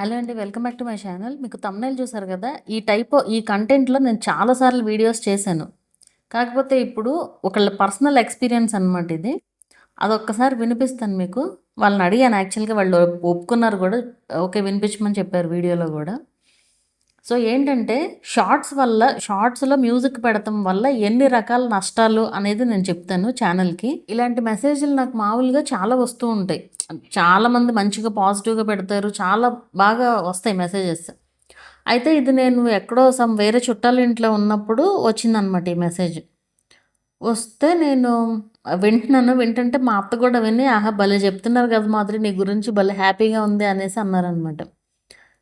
Hello అండి. Welcome back to my channel. మీకు thumbnail చూసారు కదా! ఈ కంటెంట్‌లో నేను చాలా సార్లు వీడియోస్ చేశాను. కాకపోతే ఇప్పుడు ఒకళ్ళ పర్సనల్ ఎక్స్‌పీరియన్స్ అనమాట ఇది. అదొక్కసారి వినిపిస్తాను మీకు. వాళ్ళని అడిగాను యాక్చువల్‌గా వాళ్ళు ఒప్పుకున్నారు గూడా. ఓకే. వినిపించమని చెప్పారు వీడియోలో గూడా. సో, ఏంటంటే షార్ట్స్‌లో మ్యూజిక్ పెడతం వల్ల ఎన్ని రకాల నష్టాలు అనేది నేను చెప్తాను ఛానల్‌కి. ఇలాంటి మెసేజ్‌లు నాకు మామూలుగా చాలా వస్తూ ఉంటాయి. చాలామంది మంచిగా పాజిటివ్‌గా పెడతారు. చాలా బాగా వస్తాయి మెసేజెస్. అయితే ఇది నేను ఎక్కడో వేరే చుట్టాల ఇంట్లో ఉన్నప్పుడు వచ్చిందనమాట ఈ మెసేజ్. వస్తే నేను వింటున్నాను. వింటుంటే మా అత్త గూడా విని, "ఆహా! భలే చెప్తున్నారు కదా మాధురి నీ గురించి భలే హ్యాపీగా ఉంది" అనేసి అన్నారనమాట.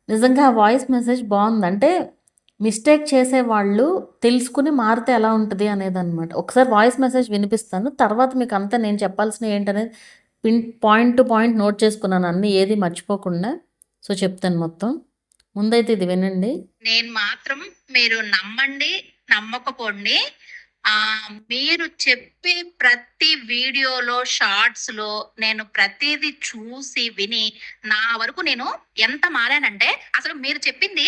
నిజంగా ఆ వాయిస్ మెసేజ్ బావుంది. అంటే మిస్టేక్ చేసేవాళ్ళు తెలుసుకొని మారితే ఎలా ఉంటది అనేదనమాట. ఒకసారి వాయిస్ మెసేజ్ వినిపిస్తాను. తర్వాత మీకంతా నేను చెప్పాల్సినయి ఏంటనేది పాయింట్ టు పాయింట్ నోట్ చేసుకున్నాను అన్నీ ఏది మర్చిపోకుండా. సో, చెప్తాను మొత్తం. ముందైతే ఇది వినండి. నేను మాత్రం మీరు నమ్మండి, నమ్మకపోండి. మీరు చెప్పే ప్రతి వీడియోలో, షార్ట్స్‌లో నేను ప్రతీది చూసి, విని నా వరకు నేను ఎంత మారానంటే అసలు మీరు చెప్పింది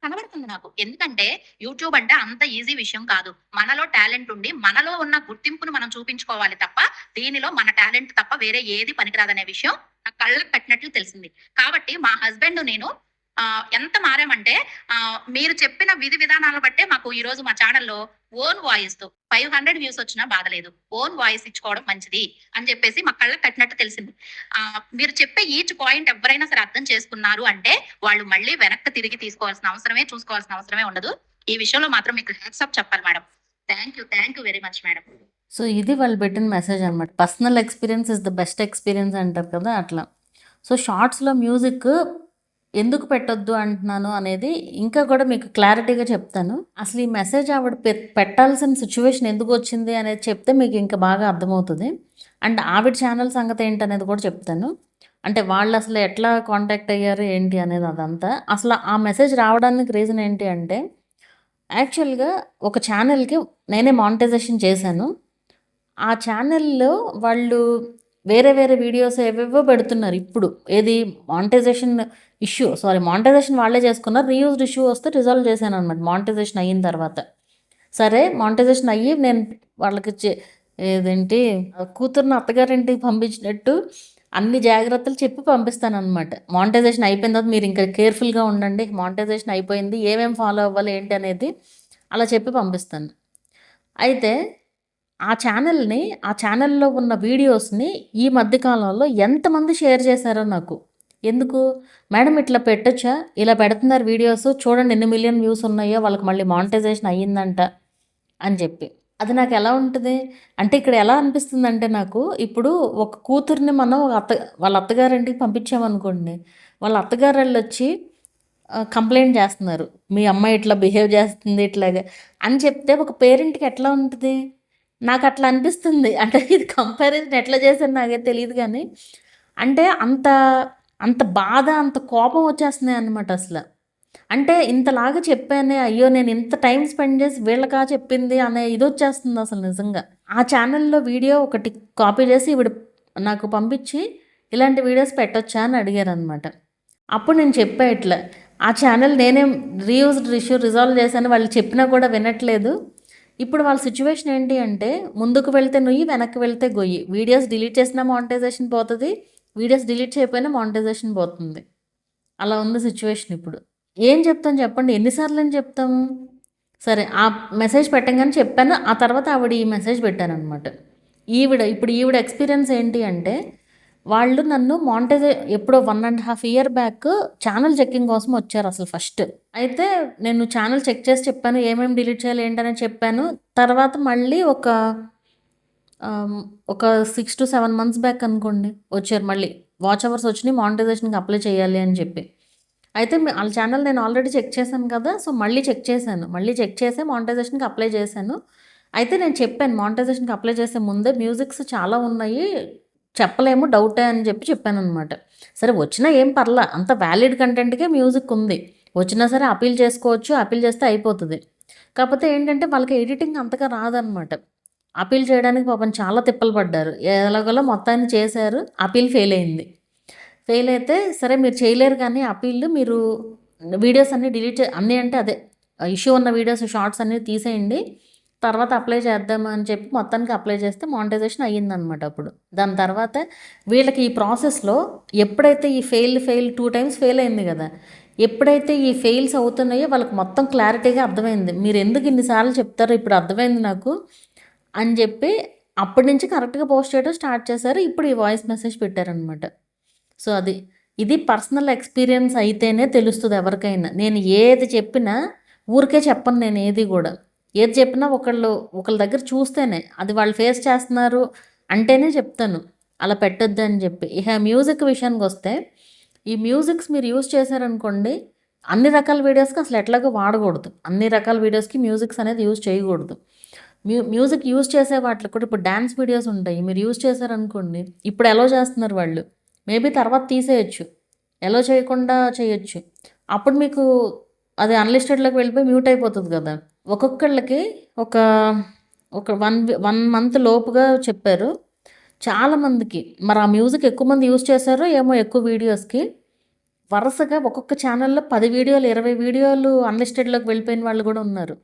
కనబడుతుంది నాకు. ఎందుకంటే యూట్యూబ్ అంటే అంత ఈజీ విషయం కాదు. మనలో టాలెంట్ ఉండి, మనలో ఉన్న గుర్తింపును మనం చూపించుకోవాలి తప్ప, దీనిలో మన టాలెంట్ తప్ప వేరే ఏది పనికిరాదనే విషయం నా కళ్ళకి కట్టినట్లు తెలిసింది. కాబట్టి మా హస్బెండ్ నేను ఎంత మారామంటే మీరు చెప్పిన విధి విధానాలను బట్టే మాకు ఈరోజు మా ఛానెల్‌లో ఓన్ వాయిస్‌తో 500 వ్యూస్ వచ్చినా బాధలేదు. ఓన్ వాయిస్ ఇచ్చుకోవడం మంచిది అని చెప్పేసి మా కళ్ళకి కట్టినట్టు తెలిసింది. మీరు చెప్పే ఈచ్ పాయింట్ ఎవ్వరైనా సరే అర్థం చేసుకున్నారు అంటే వాళ్ళు మళ్ళీ వెనక్కి తిరిగి చూసుకోవాల్సిన అవసరమే ఉండదు. ఈ విషయంలో మాత్రం మీకు హ్యాట్స్ ఆఫ్ చెప్పాలి madam. Thank you very much madam. So, ఇది వాళ్ళు పెట్టిన మెసేజ్ అనమాట. Personal experience is the best experience అంటారు కదా! అట్లా. సో, షార్ట్స్‌లో మ్యూజిక్ ఎందుకు పెట్టొద్దు అంటున్నాను అనేది ఇంకా కూడా మీకు క్లారిటీగా చెప్తాను. అసలు ఈ మెసేజ్ ఆవిడ పెట్టాల్సిన సిట్యుయేషన్ ఎందుకొచ్చింది అనేది చెప్తే మీకు ఇంకా బాగా అర్థమవుతది. అండ్ ఆవిడ ఛానల్ సంగతి ఏంటనేది కూడా చెప్తాను. అంటే వాళ్ళసలు ఎట్లా కాంటాక్ట్ అయ్యారు ఏంటి అనేది అదంతా. అసలు ఆ మెసేజ్ రావడానికి రీజన్ ఏంటి అంటే యాక్చువల్‌గా ఒక ఛానల్‌కి నేనే మానిటైజేషన్ చేశాను. ఆ ఛానల్‌లో వాళ్ళు వేరే వేరే వీడియోస్ ఏవేవో పెడుతున్నారు ఇప్పుడు. ఏది మానిటైజేషన్ వాళ్ళే చేసుకున్నారు. రీయూజ్డ్ ఇష్యూ వస్తే రిజాల్వ్ చేశాననమాట మానిటైజేషన్ అయిన తర్వాత. సరే మానిటైజేషన్ అయ్యి నేను వాళ్ళకి ఏదేంటి కూతుర్ని అత్తగారింటికి పంపించినట్టు అన్ని జాగ్రత్తలు చెప్పి పంపిస్తాననమాట. మానిటైజేషన్ అయిపోయిన తర్వాత మీరింకా కేర్‌ఫుల్‌గా ఉండండి. మానిటైజేషన్ అయిపోయింది. ఏమేం ఫాలో అవ్వాలి ఏంటి అనేది అలా చెప్పి పంపిస్తాను. అయితే ఆ ఛానల్‌లో ఉన్న వీడియోస్‌ని ఈ మధ్య కాలంలో ఎంతమంది షేర్ చేశారో నాకు. ఎందుకు? "మేడం ఇట్లా పెట్టొచ్చా? ఇలా పెడుతున్నారు వీడియోస్. చూడండి ఎన్ని మిలియన్ వ్యూస్ ఉన్నాయో. వాళ్ళకి మళ్ళీ మానిటైజేషన్ అయ్యిందంట" అని చెప్పి. అది నాకెలా ఉంటది? అంటే ఇక్కడ ఎలా అనిపిస్తుందంటే నాకు, ఇప్పుడు ఒక కూతురిని మనం వాళ్ళ అత్తగారింటికి పంపించామనుకోండి. వాళ్ళ అత్తగారోళ్ళొచ్చి కంప్లెయింట్ చేస్తున్నారు. "మీ అమ్మాయి ఇట్లా బిహేవ్ చేస్తుంది ఇట్లాగా" అని చెప్తే ఒక పేరెంట్‌కి ఎట్లా ఉంటది? నాకట్లా అనిపిస్తుంది. అంటే ఇది కంపారిజన్ ఎట్లా చేశానో నాకైతే తెలీదు గానీ, అంటే అంత బాధ, అంత కోపం వచ్చేస్తున్నాయన్నమాట అసల. అంటే ఇంతలాగా చెప్పానే, అయ్యో! నేను ఇంత టైమ్ స్పెండ్ చేసి వీళ్ళకా చెప్పింది అనే ఇదొచ్చేస్తుంది అసలు నిజంగా. ఆ ఛానెల్‌లో వీడియో ఒకటి కాపీ చేసి ఈవిడ నాకు పంపించి, "ఇలాంటి వీడియోస్ పెట్టొచ్చా?" అని అడిగారనమాట. అప్పుడు నేను చెప్పా ఇట్లా, "ఆ ఛానెల్ నేనే రీయూజ్డ్ ఇష్యూ రిజాల్వ్ చేశాను. వాళ్ళు చెప్పినా కూడా వినట్లేదు. ఇప్పుడు వాళ్ళ సిట్యుయేషన్ ఏంటి అంటే, ముందుకు వెళ్తే నుయ్యి, వెనక్కి వెళ్తే గొయ్యి. వీడియోస్ డిలీట్ చేసినా మానిటైజేషన్ పోతది. వీడియోస్ డిలీట్ చేయకపోయినా మానిటైజేషన్ పోతుంది. అలా ఉంది సిట్యుయేషన్ ఇప్పుడు." ఏం చెప్తాం చెప్పండి? ఎన్ని సార్లని చెప్తాము? సరే ఆ మెసేజ్ పెట్టంగానే చెప్పాను. ఆ తర్వాత ఆవిడ ఈ మెసేజ్ పెట్టారనమాట. ఈవిడ ఎక్స్‌పీరియన్స్ ఏంటి అంటే, వాళ్ళు నన్ను ఎప్పుడో 1½ ఇయర్ బ్యాక్ ఛానెల్ చెకింగ్ కోసం వచ్చారసలు ఫస్ట్. అయితే నేను ఛానెల్ చెక్ చేసి చెప్పాను. ఏమేమి డిలీట్ చేయాలి ఏంటనేది చెప్పాను. తర్వాత మళ్ళీ ఆహ్, ఒక 6-7 మంత్స్ బ్యాక్ అనుకోండి వచ్చారు మళ్ళీ. వాచ్ అవర్స్ వచ్చినియి మానిటైజేషన్‌కి అప్లై చేయాలి అని చెప్పి. అయితే ఆళ్ళ ఛానెల్ నేను ఆల్రెడీ చెక్ చేశాను కదా! సో, మళ్ళీ చెక్ చేశాను. మళ్ళీ చెక్ చేసి మానిటైజేషన్‌కి అప్లై చేశాను. అయితే నేను చెప్పాను మానిటైజేషన్‌కి అప్లై చేసే ముందే మ్యూజిక్స్ చాలా ఉన్నాయి. చెప్పలేము డౌటే అని చెప్పాననమాట. సరే వచ్చినా ఏం పర్లా. అంత వాలిడ్ కంటెంట్‌కే మ్యూజిక్ ఉంది. వచ్చినా సరే అపీల్ చేసుకోవచ్చు. అపీల్ చేస్తే అయిపోతది. కాపోతే ఏంటంటే వాళ్ళకి ఎడిటింగ్ అంతగా రాదనమాట. అపీల్ చేయడానికి పాపం చాలా తిప్పలు పడ్డారు. ఎలాగోలా మొత్తాన్ని చేశారు. అపీల్ ఫెయిల్ అయింది. ఫెయిల్ అయితే సరే మీరు చేయలేరు కానీ అప్పీల్ మీరు వీడియోస్ అన్నీ డిలీట్ అన్నీ అంటే అదే ఇష్యూ ఉన్న వీడియోస్ షార్ట్స్ అన్నీ తీసేయండి, తర్వాత అప్లై చేద్దాం అని చెప్పి మొత్తానికి అప్లై చేస్తే మానిటైజేషన్ అయ్యిందనమాట. అప్పుడు దాని తర్వాత వీళ్ళకి ఈ ప్రాసెస్లో ఎప్పుడైతే ఈ ఫెయిల్ 2 టైమ్స్ ఫెయిల్ అయింది కదా, ఎప్పుడైతే ఈ ఫెయిల్స్ అవుతున్నాయో వాళ్ళకి మొత్తం క్లారిటీగా అర్థమైంది. మీరు ఎందుకు ఇన్నిసార్లు చెప్తారో ఇప్పుడు అర్థమైంది నాకు అని చెప్పి అప్పటి నుంచి కరెక్ట్గా పోస్ట్ చేయడం స్టార్ట్ చేశారు. ఇప్పుడు ఈ వాయిస్ మెసేజ్ పెట్టారనమాట. సో ఇది పర్సనల్ ఎక్స్పీరియన్స్ అయితేనే తెలుస్తుంది ఎవరికైనా. నేను ఏది చెప్పినా ఊరికే చెప్పను, నేను ఏది కూడా ఏది చెప్పినా ఒకళ్ళ దగ్గర చూస్తేనే అది వాళ్ళు ఫేస్ చేస్తున్నారు అంటేనే చెప్తాను అలా పెట్టొద్దు అని చెప్పి. ఇక మ్యూజిక్ విషయానికి వస్తే ఈ మ్యూజిక్స్ మీరు యూజ్ చేశారనుకోండి, అన్ని రకాల వీడియోస్కి అసలు ఎట్లాగో వాడకూడదు. అన్ని రకాల వీడియోస్కి మ్యూజిక్స్ అనేది యూజ్ చేయకూడదు. మ్యూజిక్ యూజ్ చేసే వాటిలో కూడా ఇప్పుడు డ్యాన్స్ వీడియోస్ ఉంటాయి, మీరు యూజ్ చేశారనుకోండి, ఇప్పుడు ఎలా చేస్తున్నారు వాళ్ళు, మేబీ తర్వాత తీసేయచ్చు, ఎలా చేయకుండా చేయొచ్చు. అప్పుడు మీకు అది అన్లిస్టెడ్లోకి వెళ్ళిపోయి మ్యూట్ అయిపోతుంది కదా. ఒక్కొక్కళ్ళకి ఒక ఒక 1 మంత్ లోపుగా చెప్పారు చాలామందికి. మరి ఆ మ్యూజిక్ ఎక్కువ మంది యూజ్ చేశారో ఏమో ఎక్కువ వీడియోస్కి. వరుసగా ఒక్కొక్క ఛానల్లో 10 వీడియోలు 20 వీడియోలు అన్లిస్టెడ్లోకి వెళ్ళిపోయిన వాళ్ళు కూడా ఉన్నారు.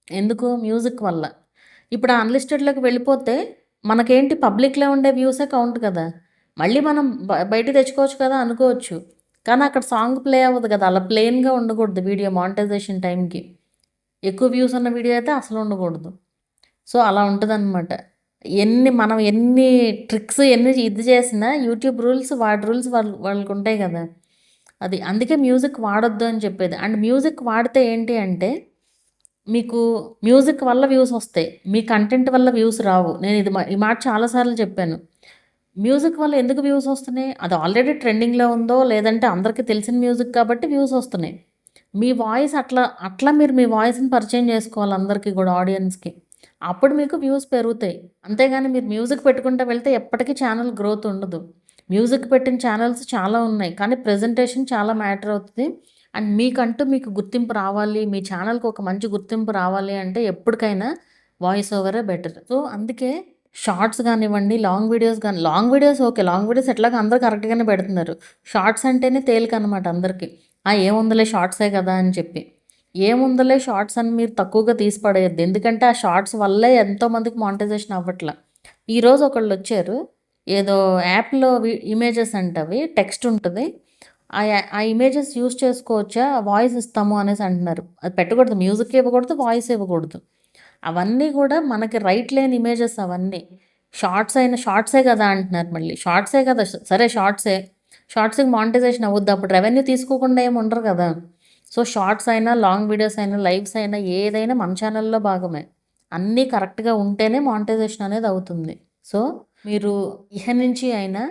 ఎందుకు? మ్యూజిక్ వల్ల. ఇప్పుడు ఆ అన్లిస్టెడ్లోకి వెళ్ళిపోతే మనకేంటి పబ్లిక్లో ఉండే వ్యూసే కౌంట్ కదా, మళ్ళీ మనం బయట తెచ్చుకోవచ్చు కదా అనుకోవచ్చు, కానీ అక్కడ సాంగ్ ప్లే అవ్వదు కదా. అలా ప్లెయిన్గా ఉండకూడదు వీడియో మానిటైజేషన్ టైంకి. ఎక్కువ వ్యూస్ ఉన్న వీడియో అయితే అసలు ఉండకూడదు. సో అలా ఉంటుందన్నమాట. మనం ఎన్ని ట్రిక్స్ ఇది చేసినా యూట్యూబ్ రూల్స్ వాటి రూల్స్ వాళ్ళకు ఉంటాయి కదా. అది అందుకే మ్యూజిక్ వాడొద్దు అని చెప్పేది. అండ్ మ్యూజిక్ వాడితే ఏంటి అంటే మీకు మ్యూజిక్ వల్ల వ్యూస్ వస్తాయి, మీ కంటెంట్ వల్ల వ్యూస్ రావు. నేను ఈ మాట చాలాసార్లు చెప్పాను. మ్యూజిక్ వల్ల ఎందుకు వ్యూస్ వస్తున్నాయి? అది ఆల్రెడీ ట్రెండింగ్లో ఉందో లేదంటే అందరికీ తెలిసిన మ్యూజిక్ కాబట్టి వ్యూస్ వస్తున్నాయి. మీ వాయిస్ అట్లా మీరు మీ వాయిస్ని పరిచయం చేసుకోవాలి అందరికీ కూడా, ఆడియన్స్కి. అప్పుడు మీకు వ్యూస్ పెరుగుతాయి. అంతేగాని మీరు మ్యూజిక్ పెట్టుకుంటూ వెళ్తే ఎప్పటికీ ఛానల్ గ్రోత్ ఉండదు. మ్యూజిక్ పెట్టిన ఛానల్స్ చాలా ఉన్నాయి, కానీ ప్రెజెంటేషన్ చాలా మ్యాటర్ అవుతుంది. అండ్ మీకంటూ మీకు గుర్తింపు రావాలి, మీ ఛానల్కి ఒక మంచి గుర్తింపు రావాలి అంటే ఎప్పటికైనా వాయిస్ ఓవరే బెటర్. సో అందుకే షార్ట్స్ కానివ్వండి, long videos okay, long videos ఎట్లాగా అందరూ కరెక్ట్గానే పెడుతున్నారు. షార్ట్స్ అంటేనే తేలిక అనమాట అందరికీ. ఏముందిలే షార్ట్సే కదా అని చెప్పి. ఏముందలే షార్ట్స్ అని మీరు తక్కువగా తీసి పడేయద్దు, ఎందుకంటే ఆ షార్ట్స్ వల్లే ఎంతోమందికి మానిటైజేషన్ అవ్వట్లా. ఈరోజు ఒకళ్ళు వచ్చారు, ఏదో యాప్లో ఇమేజెస్ అంటే అవి టెక్స్ట్ ఉంటుంది, ఆ ఇమేజెస్ యూజ్ చేసుకోవచ్చా, వాయిస్ ఇస్తాము అనేసి అంటున్నారు. అది పెట్టకూడదు, మ్యూజిక్ ఇవ్వకూడదు, వాయిస్ ఇవ్వకూడదు. అవన్నీ కూడా మనకి రైట్ లేని ఇమేజెస్ అవన్నీ. షార్ట్సే కదా అంటున్నారు మళ్ళీ. షార్ట్సే కదా, సరే షార్ట్స్కి మానిటైజేషన్ అవ్వద్దు, అప్పుడు రెవెన్యూ తీసుకోకుండా ఏమి ఉండరు కదా. సో షార్ట్స్ అయినా, లాంగ్ వీడియోస్ అయినా, లైవ్స్ అయినా ఏదైనా మన ఛానల్లో భాగమే. అన్నీ కరెక్ట్గా ఉంటేనే మానిటైజేషన్ అనేది అవుతుంది. సో మీరు ఇహ నుంచి అయినా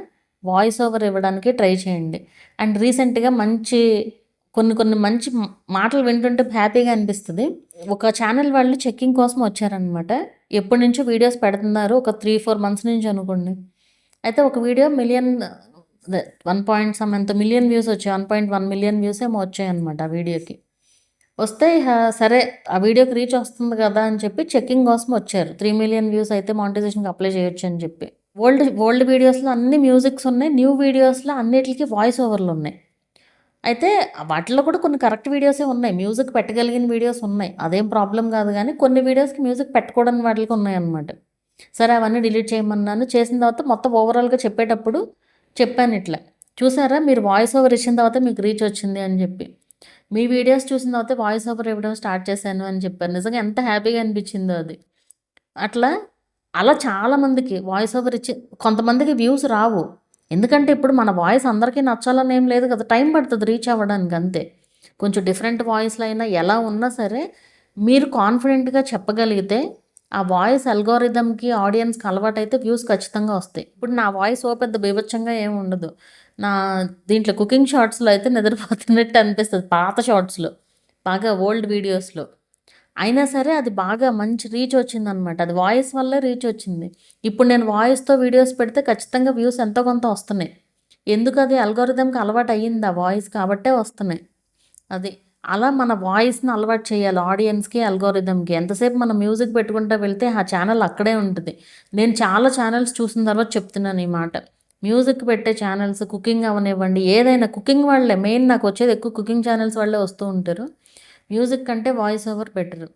వాయిస్ ఓవర్ ఇవ్వడానికి ట్రై చేయండి. అండ్ రీసెంట్గా కొన్ని మంచి మాటలు వింటుంటే హ్యాపీగా అనిపిస్తుంది. ఒక ఛానల్ వాళ్ళు చెక్కింగ్ కోసం వచ్చారనమాట. ఎప్పటి నుంచో వీడియోస్ పెడుతున్నారు, ఒక 3-4 మంత్స్ నుంచి అనుకోండి. అయితే ఒక వీడియో మిలియన్ 1 మిలియన్ వ్యూస్ వచ్చాయి, 1.1 మిలియన్ వ్యూస్ ఏమో వచ్చాయన్నమాట ఆ వీడియోకి. వస్తే సరే ఆ వీడియోకి రీచ్ వస్తుంది కదా అని చెప్పి చెక్కింగ్ కోసం వచ్చారు. 3 మిలియన్ వ్యూస్ అయితే మానిటైజేషన్కి అప్లై చేయొచ్చు అని చెప్పి. ఓల్డ్ వీడియోస్లో అన్ని మ్యూజిక్స్ ఉన్నాయి, న్యూ వీడియోస్లో అన్నిటికీ వాయిస్ ఓవర్లు ఉన్నాయి. అయితే వాటిలో కూడా కొన్ని కరెక్ట్ వీడియోసే ఉన్నాయి, మ్యూజిక్ పెట్టగలిగిన వీడియోస్ ఉన్నాయి, అదేం ప్రాబ్లం కాదు. కానీ కొన్ని వీడియోస్కి మ్యూజిక్ పెట్టుకోవడానికి వాటికి ఉన్నాయన్నమాట. సరే అవన్నీ డిలీట్ చేయమన్నాను. చేసిన తర్వాత మొత్తం ఓవరాల్గా చెప్పేటప్పుడు చెప్పాను ఇట్లా, చూసారా మీరు వాయిస్ ఓవర్ ఇచ్చిన తర్వాత మీకు రీచ్ వచ్చింది అని చెప్పి, మీ వీడియోస్ చూసిన తర్వాత వాయిస్ ఓవర్ ఇవ్వడం స్టార్ట్ చేశాను అని చెప్పాను. నిజంగా ఎంత హ్యాపీగా అనిపించిందో అది. అలా చాలామందికి వాయిస్ ఓవర్ ఇచ్చి కొంతమందికి వ్యూస్ రావు, ఎందుకంటే ఇప్పుడు మన వాయిస్ అందరికీ నచ్చాలని ఏం లేదు కదా, టైం పడుతుంది రీచ్ అవ్వడానికి అంతే. కొంచెం డిఫరెంట్ వాయిస్లో అయినా ఎలా ఉన్నా సరే మీరు కాన్ఫిడెంట్గా చెప్పగలిగితే ఆ వాయిస్ అల్గోరిథంకి ఆడియన్స్కి అలవాటు అయితే వ్యూస్ ఖచ్చితంగా వస్తాయి. ఇప్పుడు నా వాయిస్ పెద్ద బీభత్సంగా ఏమి ఉండదు. నా దీంట్లో కుకింగ్ షార్ట్స్లో అయితే నిద్రపోతున్నట్టు అనిపిస్తుంది, పాత షార్ట్స్లో, బాగా ఓల్డ్ వీడియోస్లో. అయినా సరే అది బాగా మంచి రీచ్ వచ్చిందనమాట, అది వాయిస్ వల్లే రీచ్ వచ్చింది. ఇప్పుడు నేను వాయిస్తో వీడియోస్ పెడితే ఖచ్చితంగా వ్యూస్ ఎంతో కొంత వస్తున్నాయి. ఎందుకు? అది అల్గోరిథంకి అలవాటు అయ్యింది, ఆ వాయిస్ కాబట్టే వస్తున్నాయి. అది అలా మన వాయిస్ని అలవాటు చేయాలి ఆడియన్స్కి, అల్గోరిథంకి. ఎంతసేపు మనం మ్యూజిక్ పెట్టుకుంటూ వెళ్తే ఆ ఛానల్ అక్కడే ఉంటుంది. నేను చాలా ఛానల్స్ చూసిన తర్వాత చెప్తున్నాను ఈ మాట. మ్యూజిక్ పెట్టే ఛానల్స్, కుకింగ్ అవనివ్వండి, ఏదైనా కుకింగ్ వాళ్ళే మెయిన్. నాకు వచ్చేది ఎక్కువ కుకింగ్ ఛానల్స్ వాళ్ళే వస్తూ ఉంటారు. మ్యూజిక్ కంటే వాయిస్ ఓవర్ బెటర్.